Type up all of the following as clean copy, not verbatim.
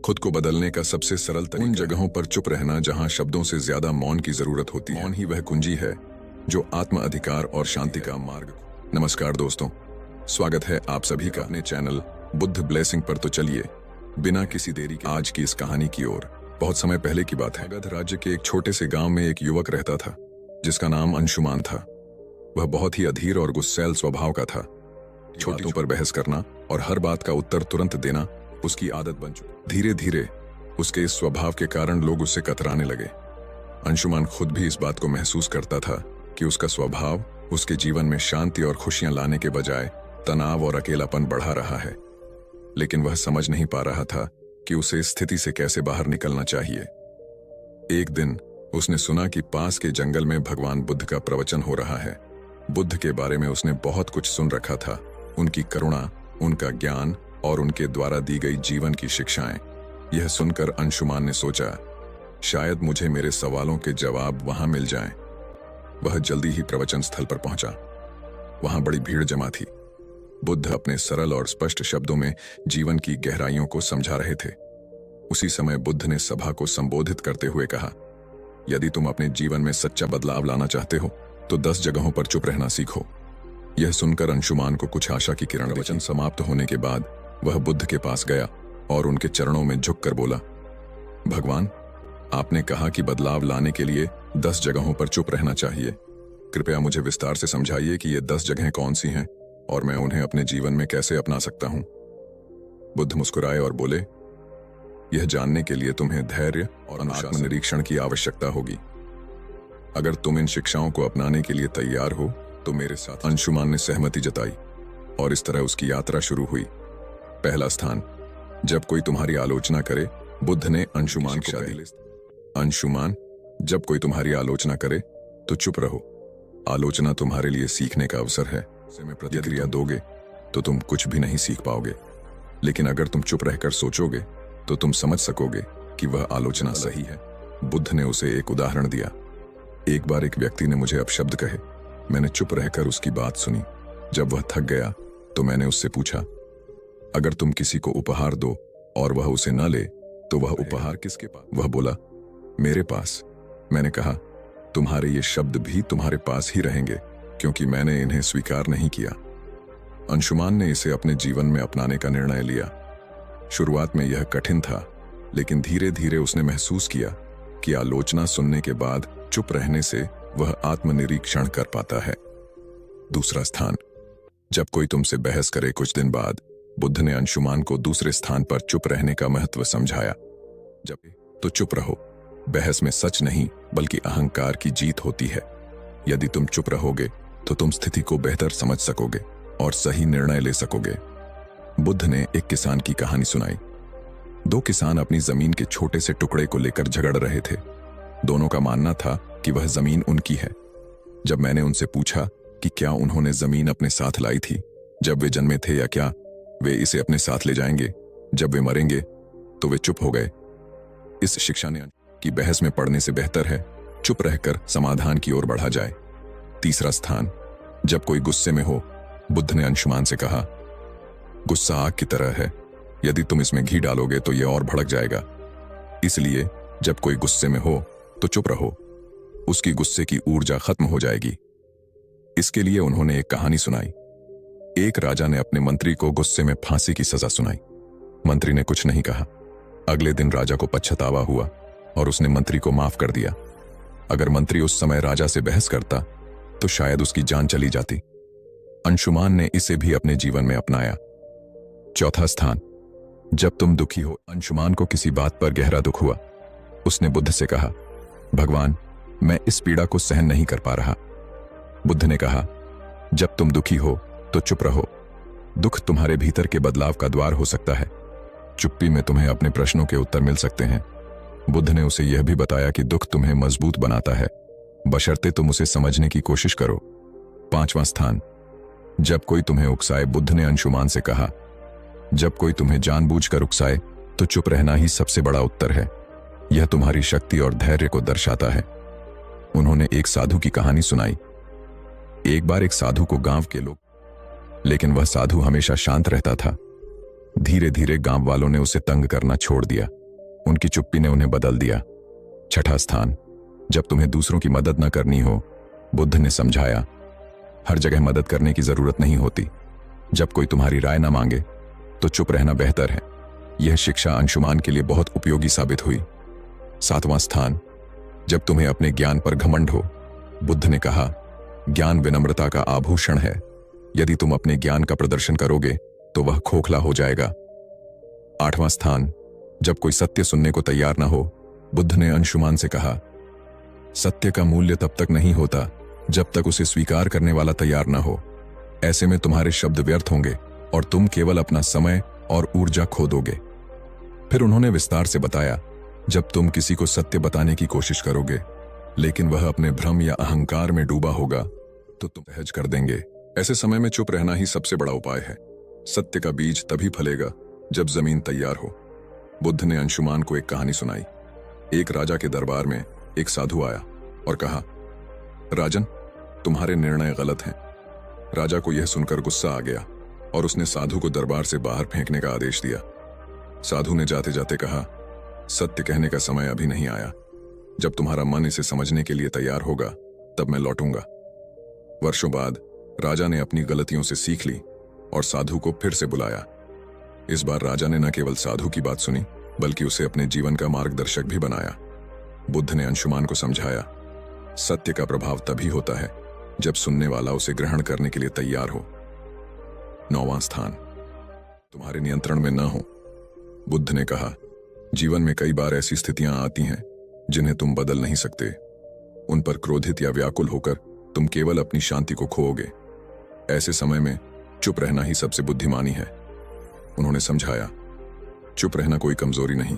खुद को बदलने का सबसे सरल तरीका उन जगहों पर चुप रहना जहां शब्दों से ज्यादा मौन की जरूरत होती है। मौन ही वह कुंजी है जो आत्म अधिकार और शांति का मार्ग। नमस्कार दोस्तों, स्वागत है आप सभी का अपने चैनल बुद्ध ब्लेसिंग पर। तो चलिए बिना किसी देरी के आज की इस कहानी की ओर। बहुत समय पहले की बात है। मगध राज्य के एक छोटे से गांव में एक युवक रहता था जिसका नाम अंशुमान था। वह बहुत ही अधीर और गुस्सैल स्वभाव का था। छोटियों पर बहस करना और हर बात का उत्तर तुरंत देना उसकी आदत बन चुकी। धीरे धीरे उसके इस स्वभाव के कारण लोग उससे कतराने लगे। अंशुमान खुद भी इस बात को महसूस करता था कि उसका स्वभाव उसके जीवन में शांति और खुशियां लाने के बजाय तनाव और अकेलापन बढ़ा रहा है। लेकिन वह समझ नहीं पा रहा था कि उसे इस स्थिति से कैसे बाहर निकलना चाहिए। एक दिन उसने सुना कि पास के जंगल में भगवान बुद्ध का प्रवचन हो रहा है। बुद्ध के बारे में उसने बहुत कुछ सुन रखा था, उनकी करुणा, उनका ज्ञान और उनके द्वारा दी गई जीवन की शिक्षाएं। यह सुनकर अंशुमान ने सोचा, शायद मुझे मेरे सवालों के जवाब वहां मिल जाएं। वह जल्दी ही प्रवचन स्थल पर पहुंचा। वहां बड़ी भीड़ जमा थी। बुद्ध अपने सरल और स्पष्ट शब्दों में जीवन की गहराइयों को समझा रहे थे। उसी समय बुद्ध ने सभा को संबोधित करते हुए कहा, यदि तुम अपने जीवन में सच्चा बदलाव लाना चाहते हो तो 10 जगहों पर चुप रहना सीखो। यह सुनकर अंशुमान को कुछ आशा की किरण दिखी। प्रवचन समाप्त होने के बाद वह बुद्ध के पास गया और उनके चरणों में झुककर बोला, भगवान, आपने कहा कि बदलाव लाने के लिए 10 जगहों पर चुप रहना चाहिए। कृपया मुझे विस्तार से समझाइए कि ये 10 जगहें कौन सी हैं और मैं उन्हें अपने जीवन में कैसे अपना सकता हूं। बुद्ध मुस्कुराए और बोले, यह जानने के लिए तुम्हें धैर्य और आत्मनिरीक्षण की आवश्यकता होगी। अगर तुम इन शिक्षाओं को अपनाने के लिए तैयार हो तो मेरे साथ। अंशुमान ने सहमति जताई और इस तरह उसकी यात्रा शुरू हुई। पहला स्थान, जब कोई तुम्हारी आलोचना करे। बुद्ध ने अंशुमान को कहा, अंशुमान, जब कोई तुम्हारी आलोचना करे तो चुप रहो। आलोचना तुम्हारे लिए सीखने का अवसर है। में प्रतिक्रिया दोगे तो तुम कुछ भी नहीं सीख पाओगे, लेकिन अगर तुम चुप रहकर सोचोगे तो तुम समझ सकोगे कि वह आलोचना सही है। बुद्ध ने उसे एक उदाहरण दिया। एक बार एक व्यक्ति ने मुझे अपशब्द कहे। मैंने चुप रहकर उसकी बात सुनी। जब वह थक गया तो मैंने उससे पूछा, अगर तुम किसी को उपहार दो और वह उसे न ले तो वह उपहार किसके पास? वह बोला, मेरे पास। मैंने कहा, तुम्हारे ये शब्द भी तुम्हारे पास ही रहेंगे क्योंकि मैंने इन्हें स्वीकार नहीं किया। अंशुमान ने इसे अपने जीवन में अपनाने का निर्णय लिया। शुरुआत में यह कठिन था, लेकिन धीरे धीरे उसने महसूस किया कि आलोचना सुनने के बाद चुप रहने से वह आत्मनिरीक्षण कर पाता है। दूसरा स्थान, जब कोई तुमसे बहस करे। कुछ दिन बाद बुद्ध ने अंशुमान को दूसरे स्थान पर चुप रहने का महत्व समझाया। जब तो चुप रहो। बहस में सच नहीं बल्कि अहंकार की जीत होती है। यदि तुम चुप रहोगे तो तुम स्थिति को बेहतर समझ सकोगे और सही निर्णय ले सकोगे। बुद्ध ने एक किसान की कहानी सुनाई। 2 किसान अपनी जमीन के छोटे से टुकड़े को लेकर झगड़ रहे थे। दोनों का मानना था कि वह जमीन उनकी है। जब मैंने उनसे पूछा कि क्या उन्होंने जमीन अपने साथ लाई थी जब वे जन्मे थे, या क्या वे इसे अपने साथ ले जाएंगे जब वे मरेंगे, तो वे चुप हो गए। इस शिक्षा ने कि बहस में पड़ने से बेहतर है चुप रहकर समाधान की ओर बढ़ा जाए। तीसरा स्थान, जब कोई गुस्से में हो। बुद्ध ने अंशुमान से कहा, गुस्सा आग की तरह है। यदि तुम इसमें घी डालोगे तो यह और भड़क जाएगा। इसलिए जब कोई गुस्से में हो तो चुप रहो। उसकी गुस्से की ऊर्जा खत्म हो जाएगी। इसके लिए उन्होंने एक कहानी सुनाई। एक राजा ने अपने मंत्री को गुस्से में फांसी की सजा सुनाई। मंत्री ने कुछ नहीं कहा। अगले दिन राजा को पछतावा हुआ और उसने मंत्री को माफ कर दिया। अगर मंत्री उस समय राजा से बहस करता तो शायद उसकी जान चली जाती। अंशुमान ने इसे भी अपने जीवन में अपनाया। चौथा स्थान, जब तुम दुखी हो। अंशुमान को किसी बात पर गहरा दुख हुआ। उसने बुद्ध से कहा, भगवान, मैं इस पीड़ा को सहन नहीं कर पा रहा। बुद्ध ने कहा, जब तुम दुखी हो तो चुप रहो। दुख तुम्हारे भीतर के बदलाव का द्वार हो सकता है। चुप्पी में तुम्हें अपने प्रश्नों के उत्तर मिल सकते हैं। बुद्ध ने उसे यह भी बताया कि दुख तुम्हें मजबूत बनाता है, बशर्ते तुम उसे समझने की कोशिश करो। 5वां स्थान, जब कोई तुम्हें उकसाए। बुद्ध ने अंशुमान से कहा, जब कोई तुम्हें जानबूझकर उकसाए तो चुप रहना ही सबसे बड़ा उत्तर है। यह तुम्हारी शक्ति और धैर्य को दर्शाता है। उन्होंने एक साधु की कहानी सुनाई। एक बार एक साधु को गांव के लोग, लेकिन वह साधु हमेशा शांत रहता था। धीरे धीरे गांव वालों ने उसे तंग करना छोड़ दिया। उनकी चुप्पी ने उन्हें बदल दिया। छठा स्थान, जब तुम्हें दूसरों की मदद न करनी हो, बुद्ध ने समझाया, हर जगह मदद करने की जरूरत नहीं होती। जब कोई तुम्हारी राय न मांगे तो चुप रहना बेहतर है। यह शिक्षा अंशुमान के लिए बहुत उपयोगी साबित हुई। सातवां स्थान, जब तुम्हें अपने ज्ञान पर घमंड हो, बुद्ध ने कहा, ज्ञान विनम्रता का आभूषण है। यदि तुम अपने ज्ञान का प्रदर्शन करोगे तो वह खोखला हो जाएगा। आठवां स्थान, जब कोई सत्य सुनने को तैयार न हो, बुद्ध ने अंशुमान से कहा, सत्य का मूल्य तब तक नहीं होता जब तक उसे स्वीकार करने वाला तैयार न हो। ऐसे में तुम्हारे शब्द व्यर्थ होंगे और तुम केवल अपना समय और ऊर्जा खो दोगे। फिर उन्होंने विस्तार से बताया, जब तुम किसी को सत्य बताने की कोशिश करोगे लेकिन वह अपने भ्रम या अहंकार में डूबा होगा तो तुम सहज कर देंगे। ऐसे समय में चुप रहना ही सबसे बड़ा उपाय है। सत्य का बीज तभी फलेगा जब जमीन तैयार हो। बुद्ध ने अंशुमान को एक कहानी सुनाई। एक राजा के दरबार में एक साधु आया और कहा, राजन, तुम्हारे निर्णय गलत हैं। राजा को यह सुनकर गुस्सा आ गया और उसने साधु को दरबार से बाहर फेंकने का आदेश दिया। साधु ने जाते जाते कहा, सत्य कहने का समय अभी नहीं आया। जब तुम्हारा मन इसे समझने के लिए तैयार होगा तब मैं लौटूंगा। वर्षों बाद राजा ने अपनी गलतियों से सीख ली और साधु को फिर से बुलाया। इस बार राजा ने न केवल साधु की बात सुनी बल्कि उसे अपने जीवन का मार्गदर्शक भी बनाया। बुद्ध ने अंशुमान को समझाया, सत्य का प्रभाव तभी होता है जब सुनने वाला उसे ग्रहण करने के लिए तैयार हो। नौवां स्थान, तुम्हारे नियंत्रण में न हो। बुद्ध ने कहा, जीवन में कई बार ऐसी स्थितियां आती हैं जिन्हें तुम बदल नहीं सकते। उन पर क्रोधित या व्याकुल होकर तुम केवल अपनी शांति को खोओगे। ऐसे समय में चुप रहना ही सबसे बुद्धिमानी है। उन्होंने समझाया, चुप रहना कोई कमजोरी नहीं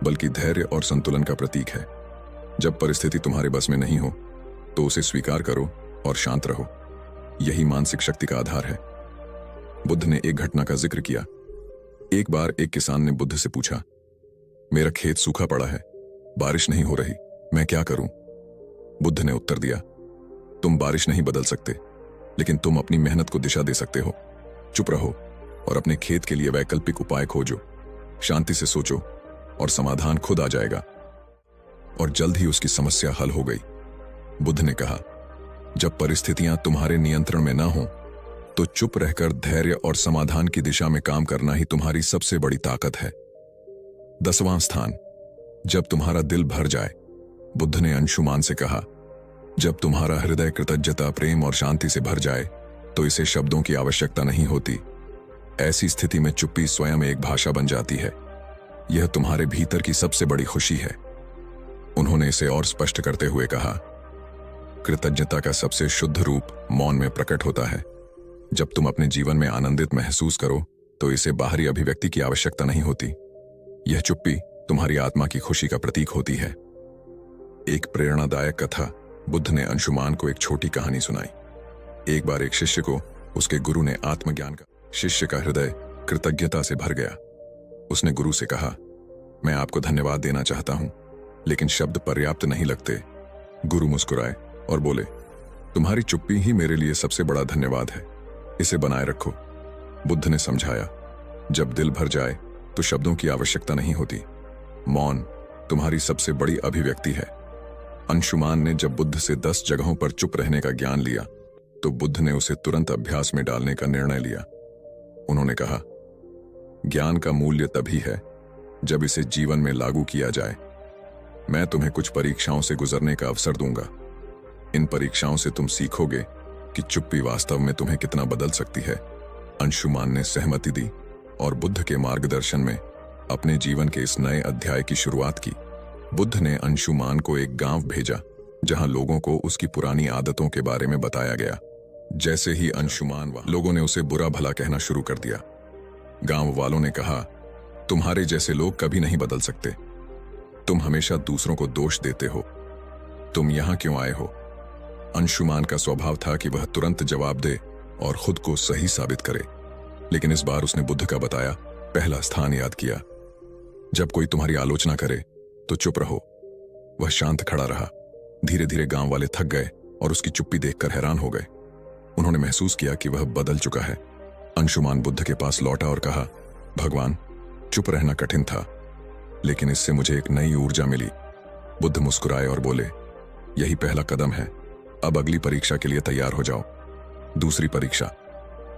बल्कि धैर्य और संतुलन का प्रतीक है। जब परिस्थिति तुम्हारे बस में नहीं हो तो उसे स्वीकार करो और शांत रहो। यही मानसिक शक्ति का आधार है। बुद्ध ने एक घटना का जिक्र किया। एक बार एक किसान ने बुद्ध से पूछा, मेरा खेत सूखा पड़ा है, बारिश नहीं हो रही, मैं क्या करूं? बुद्ध ने उत्तर दिया, तुम बारिश नहीं बदल सकते लेकिन तुम अपनी मेहनत को दिशा दे सकते हो। चुप रहो और अपने खेत के लिए वैकल्पिक उपाय खोजो। शांति से सोचो और समाधान खुद आ जाएगा। और जल्द ही उसकी समस्या हल हो गई। बुद्ध ने कहा, जब परिस्थितियां तुम्हारे नियंत्रण में ना हो तो चुप रहकर धैर्य और समाधान की दिशा में काम करना ही तुम्हारी सबसे बड़ी ताकत है। 10वां स्थान, जब तुम्हारा दिल भर जाए। बुद्ध ने अंशुमान से कहा, जब तुम्हारा हृदय कृतज्ञता, प्रेम और शांति से भर जाए तो इसे शब्दों की आवश्यकता नहीं होती। ऐसी स्थिति में चुप्पी स्वयं एक भाषा बन जाती है। यह तुम्हारे भीतर की सबसे बड़ी खुशी है। उन्होंने इसे और स्पष्ट करते हुए कहा, कृतज्ञता का सबसे शुद्ध रूप मौन में प्रकट होता है। जब तुम अपने जीवन में आनंदित महसूस करो तो इसे बाहरी अभिव्यक्ति की आवश्यकता नहीं होती। यह चुप्पी तुम्हारी आत्मा की खुशी का प्रतीक होती है। एक प्रेरणादायक कथा। बुद्ध ने अंशुमान को एक छोटी कहानी सुनाई। एक बार एक शिष्य को उसके गुरु ने आत्मज्ञान का। शिष्य का हृदय कृतज्ञता से भर गया। उसने गुरु से कहा, मैं आपको धन्यवाद देना चाहता हूं लेकिन शब्द पर्याप्त नहीं लगते। गुरु मुस्कुराए और बोले, तुम्हारी चुप्पी ही मेरे लिए सबसे बड़ा धन्यवाद है, इसे बनाए रखो। बुद्ध ने समझाया, जब दिल भर जाए तो शब्दों की आवश्यकता नहीं होती। मौन तुम्हारी सबसे बड़ी अभिव्यक्ति है। अंशुमान ने जब बुद्ध से 10 जगहों पर चुप रहने का ज्ञान लिया तो बुद्ध ने उसे तुरंत अभ्यास में डालने का निर्णय लिया। उन्होंने कहा, ज्ञान का मूल्य तभी है जब इसे जीवन में लागू किया जाए। मैं तुम्हें कुछ परीक्षाओं से गुजरने का अवसर दूंगा। इन परीक्षाओं से तुम सीखोगे कि चुप्पी वास्तव में तुम्हें कितना बदल सकती है। अंशुमान ने सहमति दी और बुद्ध के मार्गदर्शन में अपने जीवन के इस नए अध्याय की शुरुआत की। बुद्ध ने अंशुमान को एक गांव भेजा जहां लोगों को उसकी पुरानी आदतों के बारे में बताया गया। जैसे ही अंशुमान वहां, लोगों ने उसे बुरा भला कहना शुरू कर दिया। गांव वालों ने कहा, तुम्हारे जैसे लोग कभी नहीं बदल सकते। तुम हमेशा दूसरों को दोष देते हो। तुम यहां क्यों आए हो? अंशुमान का स्वभाव था कि वह तुरंत जवाब दे और खुद को सही साबित करे, लेकिन इस बार उसने बुद्ध का बताया पहला स्थान याद किया। जब कोई तुम्हारी आलोचना करे तो चुप रहो। वह शांत खड़ा रहा। धीरे धीरे गांव वाले थक गए और उसकी चुप्पी देखकर हैरान हो गए। उन्होंने महसूस किया कि वह बदल चुका है। अंशुमान बुद्ध के पास लौटा और कहा, भगवान, चुप रहना कठिन था लेकिन इससे मुझे एक नई ऊर्जा मिली। बुद्ध मुस्कुराए और बोले, यही पहला कदम है। अब अगली परीक्षा के लिए तैयार हो जाओ। दूसरी परीक्षा।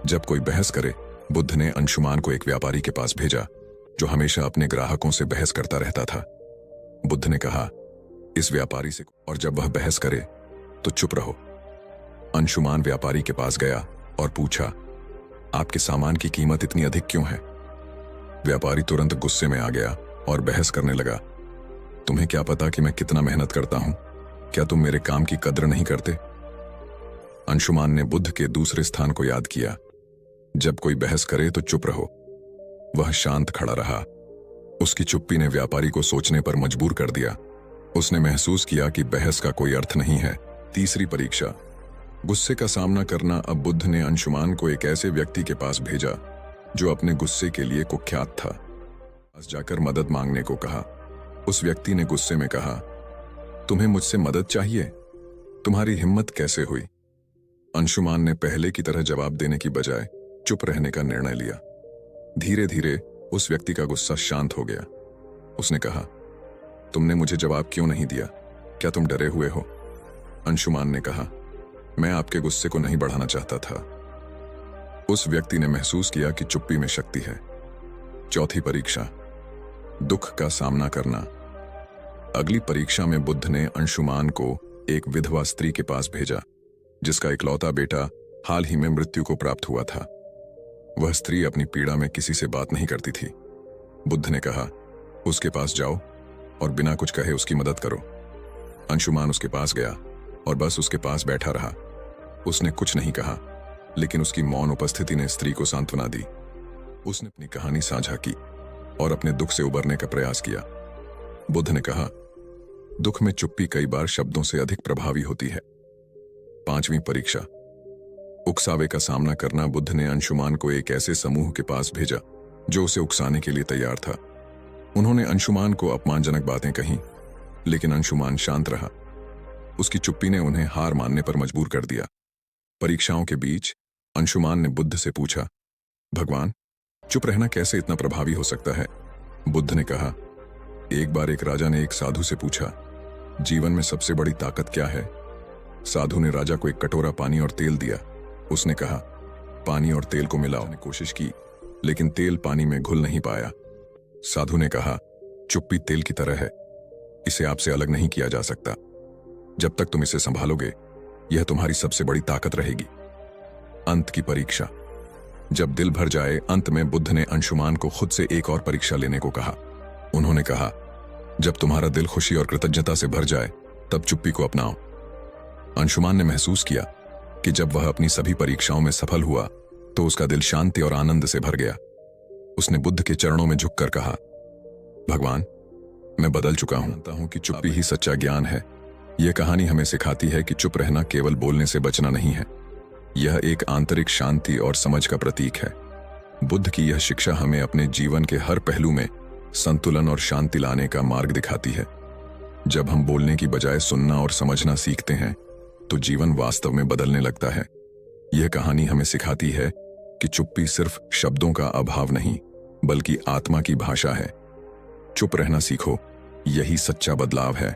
जब कोई बहस करे, बुद्ध ने अंशुमान को एक व्यापारी के पास भेजा जो हमेशा अपने ग्राहकों से बहस करता रहता था। बुद्ध ने कहा, इस व्यापारी से, और जब वह बहस करे तो चुप रहो। अंशुमान व्यापारी के पास गया और पूछा, आपके सामान की कीमत इतनी अधिक क्यों है? व्यापारी तुरंत गुस्से में आ गया और बहस करने लगा, तुम्हें क्या पता कि मैं कितना मेहनत करता हूं? क्या तुम मेरे काम की कद्र नहीं करते? अंशुमान ने बुद्ध के दूसरे स्थान को याद किया, जब कोई बहस करे तो चुप रहो। वह शांत खड़ा रहा। उसकी चुप्पी ने व्यापारी को सोचने पर मजबूर कर दिया। उसने महसूस किया कि बहस का कोई अर्थ नहीं है। तीसरी परीक्षा। गुस्से का सामना करना। अब बुद्ध ने अंशुमान को एक ऐसे व्यक्ति के पास भेजा जो अपने गुस्से के लिए कुख्यात था। पास जाकर मदद मांगने को कहा। उस व्यक्ति ने गुस्से में कहा, तुम्हें मुझसे मदद चाहिए? तुम्हारी हिम्मत कैसे हुई? अंशुमान ने पहले की तरह जवाब देने की बजाय चुप रहने का निर्णय लिया। धीरे धीरे उस व्यक्ति का गुस्सा शांत हो गया। उसने कहा, तुमने मुझे जवाब क्यों नहीं दिया? क्या तुम डरे हुए हो? अंशुमान ने कहा, मैं आपके गुस्से को नहीं बढ़ाना चाहता था। उस व्यक्ति ने महसूस किया कि चुप्पी में शक्ति है। चौथी परीक्षा। दुख का सामना करना। अगली परीक्षा में बुद्ध ने अंशुमान को एक विधवा स्त्री के पास भेजा जिसका इकलौता बेटा हाल ही में मृत्यु को प्राप्त हुआ था। वह स्त्री अपनी पीड़ा में किसी से बात नहीं करती थी। बुद्ध ने कहा, उसके पास जाओ और बिना कुछ कहे उसकी मदद करो। अंशुमान उसके पास गया और बस उसके पास बैठा रहा। उसने कुछ नहीं कहा, लेकिन उसकी मौन उपस्थिति ने स्त्री को सांत्वना दी। उसने अपनी कहानी साझा की और अपने दुख से उबरने का प्रयास किया। बुद्ध ने कहा, दुख में चुप्पी कई बार शब्दों से अधिक प्रभावी होती है। पांचवी परीक्षा। उकसावे का सामना करना। बुद्ध ने अंशुमान को एक ऐसे समूह के पास भेजा जो उसे उकसाने के लिए तैयार था। उन्होंने अंशुमान को अपमानजनक बातें कहीं, लेकिन अंशुमान शांत रहा। उसकी चुप्पी ने उन्हें हार मानने पर मजबूर कर दिया। परीक्षाओं के बीच अंशुमान ने बुद्ध से पूछा, भगवान, चुप रहना कैसे इतना प्रभावी हो सकता है? बुद्ध ने कहा, एक बार एक राजा ने एक साधु से पूछा, जीवन में सबसे बड़ी ताकत क्या है? साधु ने राजा को एक कटोरा पानी और तेल दिया। उसने कहा, पानी और तेल को मिलाओ। ने कोशिश की, लेकिन तेल पानी में घुल नहीं पाया। साधु ने कहा, चुप्पी तेल की तरह है, इसे आपसे अलग नहीं किया जा सकता। जब तक तुम इसे संभालोगे, यह तुम्हारी सबसे बड़ी ताकत रहेगी। अंत की परीक्षा। जब दिल भर जाए, अंत में बुद्ध ने अंशुमान को खुद से एक और परीक्षा लेने को कहा। उन्होंने कहा, जब तुम्हारा दिल खुशी और कृतज्ञता से भर जाए, तब चुप्पी को अपनाओ। अंशुमान ने महसूस किया कि जब वह अपनी सभी परीक्षाओं में सफल हुआ तो उसका दिल शांति और आनंद से भर गया। उसने बुद्ध के चरणों में झुककर कहा, भगवान, मैं बदल चुका हूं। जानता हूं कि चुप्पी ही सच्चा ज्ञान है। यह कहानी हमें सिखाती है कि चुप रहना केवल बोलने से बचना नहीं है, यह एक आंतरिक शांति और समझ का प्रतीक है। बुद्ध की यह शिक्षा हमें अपने जीवन के हर पहलू में संतुलन और शांति लाने का मार्ग दिखाती है। जब हम बोलने की बजाय सुनना और समझना सीखते हैं तो जीवन वास्तव में बदलने लगता है। यह कहानी हमें सिखाती है कि चुप्पी सिर्फ शब्दों का अभाव नहीं, बल्कि आत्मा की भाषा है। चुप रहना सीखो, यही सच्चा बदलाव है।